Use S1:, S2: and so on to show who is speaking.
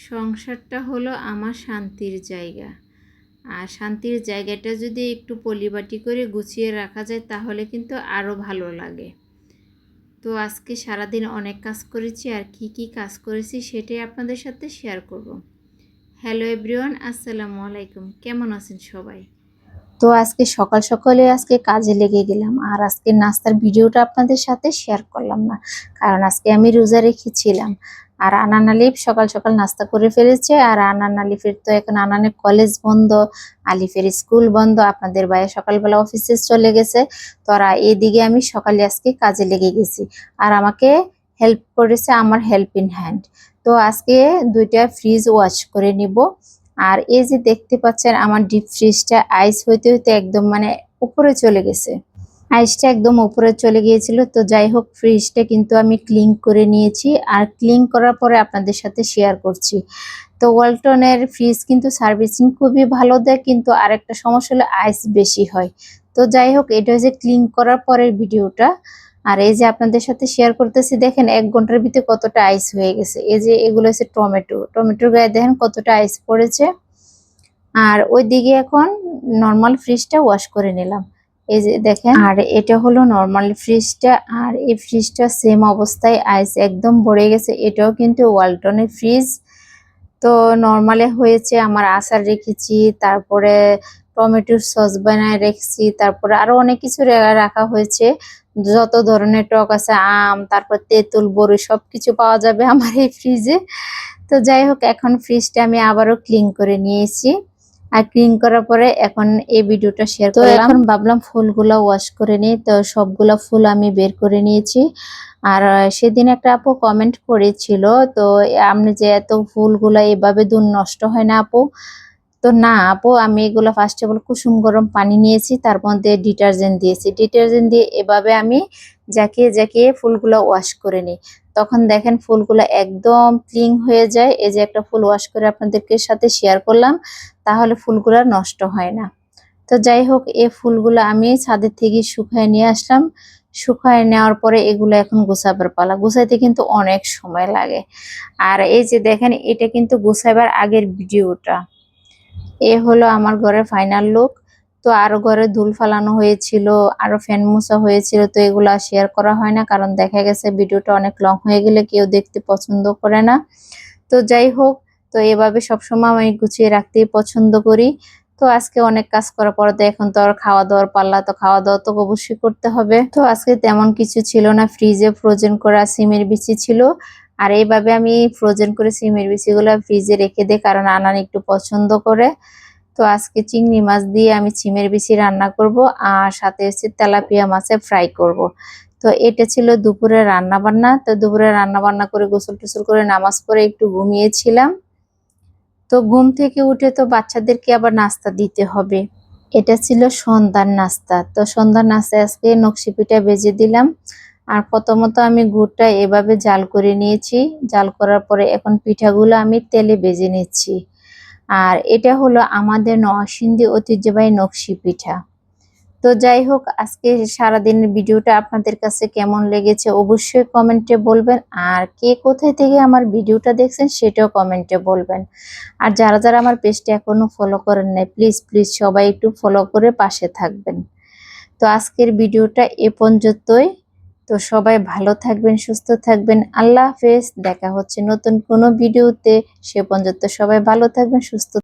S1: সংসারটা হলো আমার শান্তির জায়গা। আর শান্তির জায়গাটা যদি একটু পরিপাটি করে গুছিয়ে রাখা যায় তাহলে কিন্তু আরও ভালো লাগে। তো আজকে সারাদিন অনেক কাজ করেছি, আর কি কি কাজ করেছি সেটাই আপনাদের সাথে শেয়ার করব। হ্যালো এভরিওয়ান, আসসালামু আলাইকুম। কেমন আছেন সবাই? তো আজকে সকাল সকালে কাজে লেগে গেলাম, আর আজকে নাস্তার ভিডিওটা আপনাদের সাথে শেয়ার করলাম না, কারণ আজকে আমি রোজা রেখেছিলাম। আর আনান আলিফ সকাল সকাল নাস্তা করে ফেলেছে, আর আনান আলিফের তো এখন আনানের কলেজ বন্ধ, আলিফের স্কুল বন্ধ, আপনাদের ভাইয়া সকালবেলা অফিসে চলে গেছে। তোরা এদিকে আমি সকালে আজকে কাজে লেগে গেছি, আর আমাকে হেল্প করেছে আমার হেল্প ইন হ্যান্ড। তো আজকে দুইটা ফ্রিজ ওয়াশ করে নিব। আর এই যে দেখতে পাচ্ছেন আমার ডিপ ফ্রিজটা আইস হইতে হইতে একদম উপরে চলে গেছে, আইসটা একদম উপরে চলে গিয়েছিল। তো যাই হোক, ফ্রিজটা কিন্তু আমি ক্লিন করে নিয়েছি, আর ক্লিন করার পরে আপনাদের সাথে শেয়ার করছি। তো ওয়ালটনের ফ্রিজ কিন্তু সার্ভিসিং খুবই ভালো দেয়, কিন্তু আরেকটা সমস্যা হলো আইস বেশি হয়। তো যাই হোক, এটা হচ্ছে ক্লিন করার পরের ভিডিওটা। আর এই যে আপনাদের সাথে শেয়ার করতেছি, দেখেন 1 ঘন্টার ভিতরে কতটা আইস হয়ে গেছে। এই যে এগুলো হচ্ছে টমেটোর গায়ে দেখেন কতটা আইস পড়েছে। আর ওইদিকে এখন নর্মাল ফ্রিজটা ওয়াশ করে নিলাম, এই যে দেখেন। আর এটা হলো নর্মাল ফ্রিজটা, আর এই ফ্রিজটা সেম অবস্থায় আইস একদম ভরে গেছে। এটাও কিন্তু ওয়ালটনের ফ্রিজ। তো নর্মালে হয়েছে আমার আচার রেখেছি, তারপরে টমেটোর সস বানায় রেখেছি, তারপরে আরো অনেক কিছু রাখা হয়েছে। যত ধরনের টক আছে, আম, তারপর তেঁতুল, বড়ি সবকিছু পাওয়া যাবে আমার এই ফ্রিজে। তো যাই হোক, এখন ফ্রিজটা আমি আবারও ক্লিন করে নিয়েছি। আর ক্লিন করার পরে এখন এই ভিডিওটা শেয়ার করলাম। এখন ভাবলাম ফুলগুলা ওয়াশ করে নিই, তো সবগুলা ফুল আমি বের করে নিয়েছি। আর সেদিন একটা আপু কমেন্ট করেছিল, তো আপনি যে এত ফুলগুলা এভাবে দুন নষ্ট হয় না আপু? তো না আপু, আমি এগুলো ফার্স্ট অফ অল কুসুম গরম পানি নিয়েছি, তার মধ্যে ডিটারজেন্ট দিয়েছি, ডিটারজেন্ট দিয়ে এভাবে আমি জাকিয়ে জাকিয়ে ফুলগুলো ওয়াশ করে নিই। তখন দেখেন ফুলগুলো একদম ক্লিন হয়ে যায়। এই যে একটা ফুল ওয়াশ করে আপনাদেরকে সাথে শেয়ার করলাম, তাহলে ফুলগুলো নষ্ট হয় না। তো যাই হোক, এই ফুলগুলো আমি ছাদের থেকে শুকায় নিয়ে আসলাম। শুকায় নেওয়ার পরে এগুলো এখন গোছাবার পালা। গোছাইতে কিন্তু অনেক সময় লাগে। আর এই যে দেখেন, এটা কিন্তু গোছাবার আগের ভিডিওটা। এ হলো আমার ঘরের ফাইনাল লুক। তো আরো ঘরে ধুল ফালানো হয়েছিল, আরো ফ্যান মোছা হয়েছিল, তো এগুলো শেয়ার করা হয় না, কারণ দেখা গেছে ভিডিওটা অনেক লং হয়ে গেলে কেউ দেখতে পছন্দ করে না। তো যাই হোক, তো এভাবে সবসময় আমি গুছিয়ে রাখতেই পছন্দ করি। তো আজকে অনেক কাজ করার পরে তো এখন তো আর খাওয়া দাওয়ার পাল্লা, তো খাওয়া দাওয়া তো অবশ্যই করতে হবে। তো আজকে তেমন কিছু ছিল না, ফ্রিজে ফ্রোজেন করা সিমের বিচি ছিল। আর এইভাবে আমি ফ্রোজেন করে সিমের বিচিগুলো ফ্রিজে রেখে দিই, কারণ আনান একটু পছন্দ করে। তো আজকে চিংড়ি মাছ দিয়ে আমি সিমের বিচি রান্না করব, আর সাথে হচ্ছে তেলাপিয়া মাছে ফ্রাই করব। তো এটা ছিল দুপুরে রান্না বান্না। তো দুপুরে রান্না বান্না করে গোসল টোসল করে নামাজ পড়ে একটু ঘুমিয়েছিলাম। তো ঘুম থেকে উঠে তো বাচ্চাদেরকে আবার নাস্তা দিতে হবে। এটা ছিল সন্ধ্যার নাস্তা। তো সন্ধ্যার নাস্তায় আজকে নকশি পিঠা ভেজে দিলাম। আর প্রথমত আমি গুড়টা এভাবে জাল করে নিয়েছি। জাল করার পরে এখন পিঠাগুলো আমি তেলে ভেজে নিচ্ছি। আর এটা হলো আমাদের নরসিংদী ঐতিহ্যবাহী নকশি পিঠা। তো যাই হোক, আজকে সারাদিনের ভিডিওটা আপনাদের কাছে কেমন লেগেছে অবশ্যই কমেন্টে বলবেন, আর কে কোথায় থেকে আমার ভিডিওটা দেখছেন সেটাও কমেন্টে বলবেন। আর যারা যারা আমার পেজটা এখনো ফলো করেন নাই, প্লিজ প্লিজ সবাই একটু ফলো করে পাশে থাকবেন। তো আজকের ভিডিওটা এ পর্যন্তই। তো সবাই ভালো থাকবেন, সুস্থ থাকবেন। আল্লাহ হাফেজ। দেখা হচ্ছে নতুন কোনো ভিডিওতে। সে পর্যন্ত সবাই ভালো থাকবেন, সুস্থ